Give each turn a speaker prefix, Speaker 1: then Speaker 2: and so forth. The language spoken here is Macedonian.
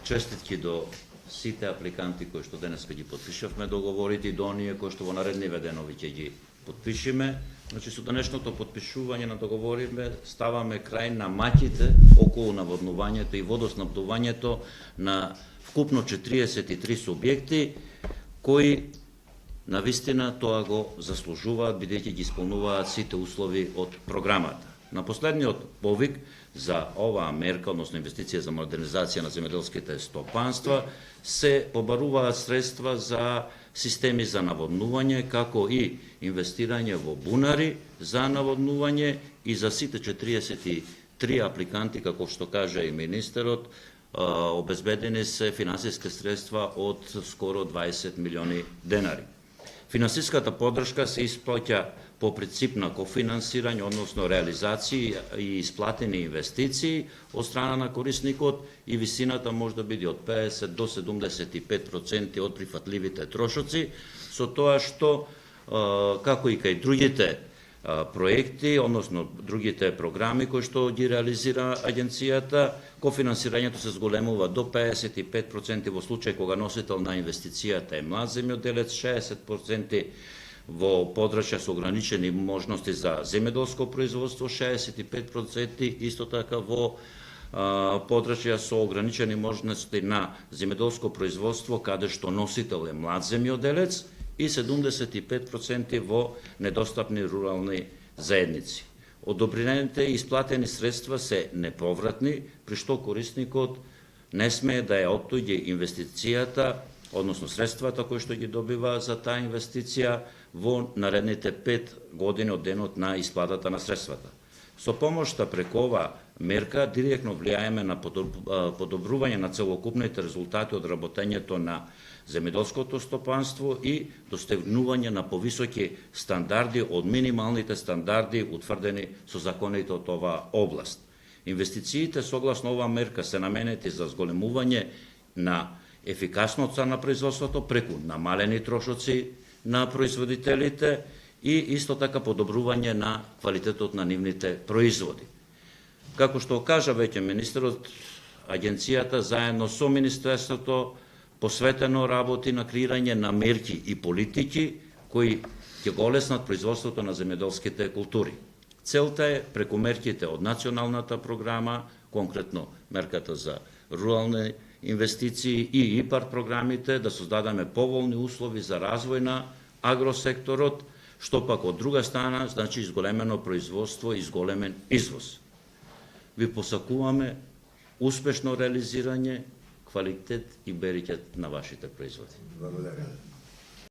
Speaker 1: честитки до сите апликанти кои што денес ги подпишавме договорите и до оние кои што во наредниве денови ќе ги подпишеме. Значи, со денешното подпишување на договорите ставаме крај на маќите околу наводнувањето и водоснабдувањето на вкупно 43 субјекти кои навистина тоа го заслужуваат бидејќи ги исполнуваат сите услови од програмата. На последниот повик за оваа мерка, односно инвестиција за модернизација на земјоделските стопанства, се побаруваат средства за системи за наводнување, како и инвестирање во бунари за наводнување и за сите 43 апликанти, како што кажа и министерот, обезбедени се финансиски средства од скоро 20 милиони денари. Финансиската поддршка се исплаќа по принцип на кофинансирање, односно реализации и исплатени инвестиции од страна на корисникот и висината може да биде од 50 до 75% од прифатливите трошоци, со тоа што, како и кај другите проекти, односно другите програми кои што ги реализира агенцијата, кофинансирањето се зголемува до 55% во случај кога носител на инвестицијата е млад земјоделец, 60% во подрачја со ограничени можности за земјоделско производство, 65% исто така во подрачја со ограничени можности на земјоделско производство каде што носител е млад земјоделец и 75% во недостапни рурални заедници. Одобрените и исплатени средства се неповратни, при што корисникот не смее да ја оттуѓи инвестицијата, односно средствата кои што ги добива за таа инвестиција во наредните 5 години од денот на исплатата на средствата. Со помошта преку оваа мерка директно влијаеме на подобрување на целокупните резултати од работењето на земјоделското стопанство и достигнување на повисоки стандарди од минималните стандарди утврдени со законите од оваа област. Инвестициите согласно оваа мерка се наменети за зголемување на ефикасноста на производството преку намалени трошоци на производителите и исто така подобрување на квалитетот на нивните производи. Како што кажа веќе министерот, агенцијата заедно со министерството посветено работи на креирање на мерки и политики кои ќе го олеснат производството на земјоделските култури. Целта е преку мерките од националната програма, конкретно мерката за рурални инвестиции и ИПАР програмите, да создадеме поволни услови за развој на агросекторот, што пак од друга страна значи изголемено производство и изголемен извоз. Ви посакуваме успешно реализирање, квалитет и берекет на вашите производи.
Speaker 2: Благодарам.